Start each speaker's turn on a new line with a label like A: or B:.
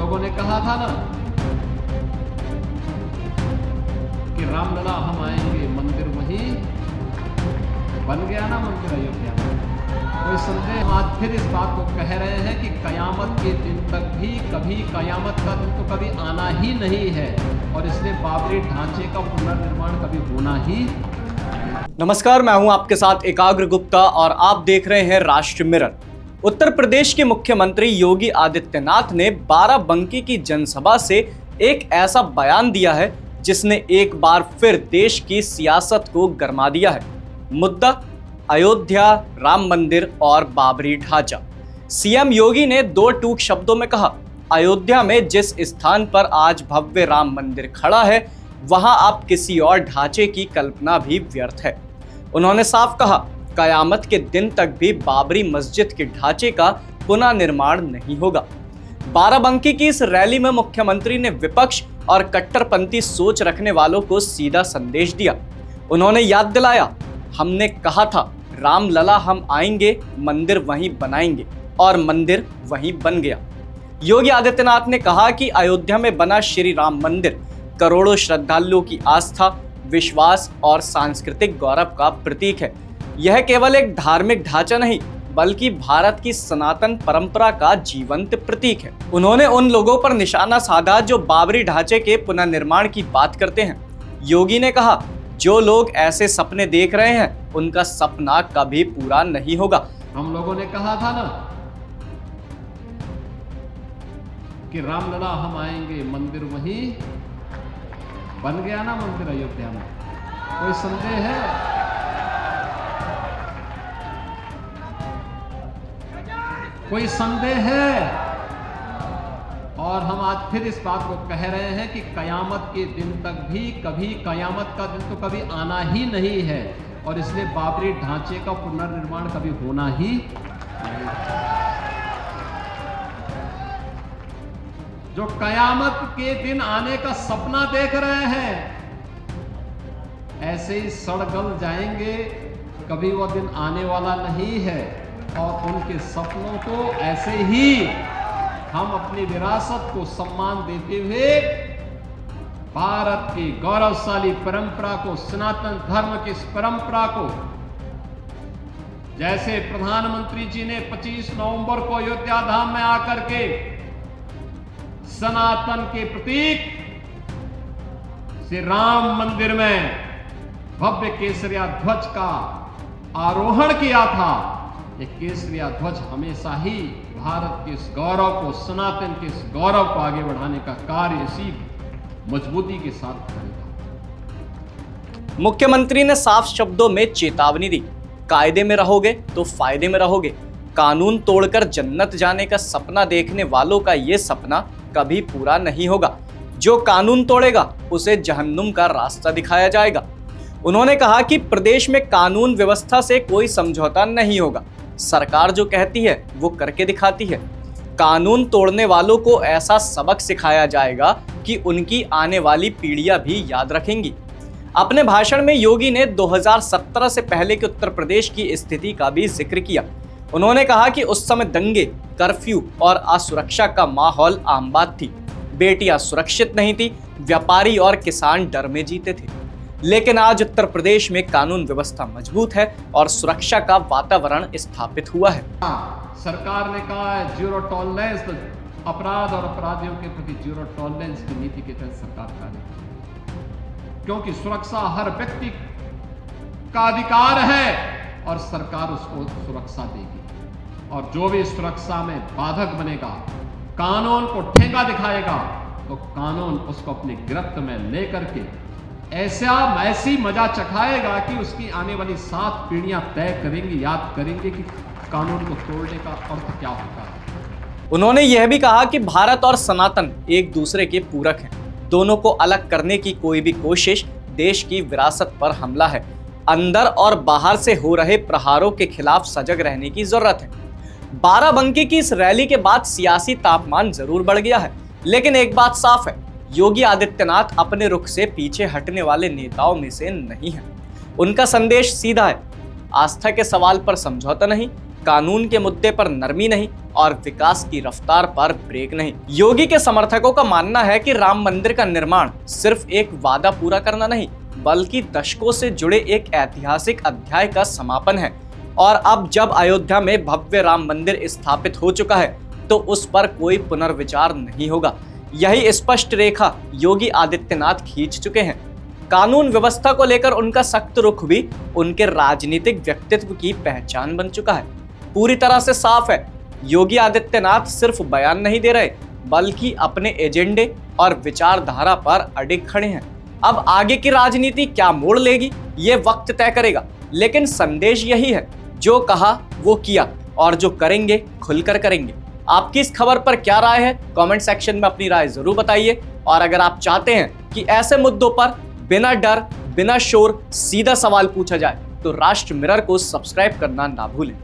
A: लोगों ने कहा था ना कि रामलला हम आएंगे, मंदिर वहीं बन गया ना, मंदिर अयोध्या में। कोई संदेह? हम आज फिर इस बात को कह रहे हैं कि कयामत के दिन तक भी कभी कयामत का दिन तो कभी आना ही नहीं है, और इसलिए बाबरी ढांचे का पुनर्निर्माण कभी होना ही।
B: नमस्कार, मैं हूं आपके साथ एकाग्र गुप्ता और आप देख रहे हैं राष्ट्र मिरर। उत्तर प्रदेश के मुख्यमंत्री योगी आदित्यनाथ ने बाराबंकी की जनसभा से एक ऐसा बयान दिया है जिसने एक बार फिर देश की सियासत को गरमा दिया है। मुद्दा अयोध्या, राम मंदिर और बाबरी ढांचा। सीएम योगी ने दो टूक शब्दों में कहा, अयोध्या में जिस स्थान पर आज भव्य राम मंदिर खड़ा है वहां आप किसी और ढांचे की कल्पना भी व्यर्थ है। उन्होंने साफ कहा, कयामत के दिन तक भी बाबरी मस्जिद के ढांचे का पुनः निर्माण नहीं होगा। बाराबंकी की इस रैली में मुख्यमंत्री ने विपक्ष और कट्टरपंथी सोच रखने वालों को सीधा संदेश दिया। उन्होंने याद दिलाया, हमने कहा था रामलला हम आएंगे, मंदिर वहीं बनाएंगे, और मंदिर वहीं बन गया। योगी आदित्यनाथ ने कहा कि अयोध्या में बना श्री राम मंदिर करोड़ों श्रद्धालुओं की आस्था, विश्वास और सांस्कृतिक गौरव का प्रतीक है। यह केवल एक धार्मिक ढांचा नहीं बल्कि भारत की सनातन परंपरा का जीवंत प्रतीक है। उन्होंने उन लोगों पर निशाना साधा जो बाबरी ढांचे के पुनर्निर्माण की बात करते हैं। योगी ने कहा, जो लोग ऐसे सपने देख रहे हैं उनका सपना कभी पूरा नहीं होगा।
A: हम लोगों ने कहा था ना कि रामलला हम आएंगे, मंदिर वहीं बन गया ना, मंदिर अयोध्या में। कोई संदेह है? कोई संदेह है? और हम आज फिर इस बात को कह रहे हैं कि कयामत के दिन तक भी कभी कयामत का दिन तो कभी आना ही नहीं है, और इसलिए बाबरी ढांचे का पुनर्निर्माण कभी होना ही नहीं। जो कयामत के दिन आने का सपना देख रहे हैं, ऐसे ही सड़ गल जाएंगे, कभी वो दिन आने वाला नहीं है। और उनके सपनों को ऐसे ही हम अपनी विरासत को सम्मान देते हुए भारत की गौरवशाली परंपरा को, सनातन धर्म की इस परंपरा को, जैसे प्रधानमंत्री जी ने 25 नवंबर को अयोध्या धाम में आकर के सनातन के प्रतीक श्री राम मंदिर में भव्य केसरिया ध्वज का आरोहण किया था। ये केसरिया ध्वज हमेशा ही भारत के इस गौरव को, सनातन के इस गौरव को आगे बढ़ाने का कार्य इसी मजबूती के साथ करेगा।
B: मुख्यमंत्री ने साफ शब्दों में चेतावनी दी, कायदे में रहोगे तो फायदे में रहोगे। कानून तोड़कर जन्नत जाने का सपना देखने वालों का ये सपना कभी पूरा नहीं होगा। जो कानून तोड़ेगा उसे जहन्नुम का रास्ता दिखाया जाएगा। उन्होंने कहा कि प्रदेश में कानून व्यवस्था से कोई समझौता नहीं होगा। सरकार जो कहती है वो करके दिखाती है। कानून तोड़ने वालों को ऐसा सबक सिखाया जाएगा कि उनकी आने वाली पीढ़ियां भी याद रखेंगी। अपने भाषण में योगी ने 2017 से पहले के उत्तर प्रदेश की स्थिति का भी जिक्र किया। उन्होंने कहा कि उस समय दंगे, कर्फ्यू और असुरक्षा का माहौल आम बात थी। बेटियां सुरक्षित नहीं थी, व्यापारी और किसान डर में जीते थे। लेकिन आज उत्तर प्रदेश में कानून व्यवस्था मजबूत है और सुरक्षा का वातावरण स्थापित हुआ है।
A: सरकार ने कहा है जीरो टॉलरेंस, अपराध और अपराधियों के प्रति जीरो टॉलरेंस की नीति के तहत सरकार कार्य करेगी, क्योंकि सुरक्षा हर व्यक्ति का अधिकार है और सरकार उसको सुरक्षा देगी। और जो भी सुरक्षा में बाधक बनेगा, कानून को ठेंगा दिखाएगा, तो कानून उसको अपनी गिरफ्त में लेकर के ऐसी मजा चखाएगा कि उसकी आने वाली 7 पीढ़ियां तय करेंगी, याद करेंगे कि कानून को तोड़ने का अर्थ क्या होता है।
B: उन्होंने यह भी कहा कि भारत और सनातन एक दूसरे के पूरक हैं। दोनों को अलग करने की कोई भी कोशिश देश की विरासत पर हमला है। अंदर और बाहर से हो रहे प्रहारों के खिलाफ सजग रहने की जरूरत है। बाराबंकी की इस रैली के बाद सियासी तापमान जरूर बढ़ गया है, लेकिन एक बात साफ है, योगी आदित्यनाथ अपने रुख से पीछे हटने वाले नेताओं में से नहीं हैं। उनका संदेश सीधा है, आस्था के सवाल पर समझौता नहीं, कानून के मुद्दे पर नरमी नहीं और विकास की रफ्तार पर ब्रेक नहीं। योगी के समर्थकों का मानना है कि राम मंदिर का निर्माण सिर्फ एक वादा पूरा करना नहीं, बल्कि दशकों से जुड़े एक ऐतिहासिक अध्याय का समापन है। और अब जब अयोध्या में भव्य राम मंदिर स्थापित हो चुका है तो उस पर कोई पुनर्विचार नहीं होगा। यही स्पष्ट रेखा योगी आदित्यनाथ खींच चुके हैं। कानून व्यवस्था को लेकर उनका सख्त रुख भी उनके राजनीतिक व्यक्तित्व की पहचान बन चुका है। पूरी तरह से साफ है, योगी आदित्यनाथ सिर्फ बयान नहीं दे रहे, बल्कि अपने एजेंडे और विचारधारा पर अडिग खड़े हैं। अब आगे की राजनीति क्या मोड़ लेगी, ये वक्त तय करेगा, लेकिन संदेश यही है, जो कहा वो किया और जो करेंगे खुलकर करेंगे। आपकी इस खबर पर क्या राय है, कमेंट सेक्शन में अपनी राय जरूर बताइए। और अगर आप चाहते हैं कि ऐसे मुद्दों पर बिना डर बिना शोर सीधा सवाल पूछा जाए तो राष्ट्र मिरर को सब्सक्राइब करना ना भूलें।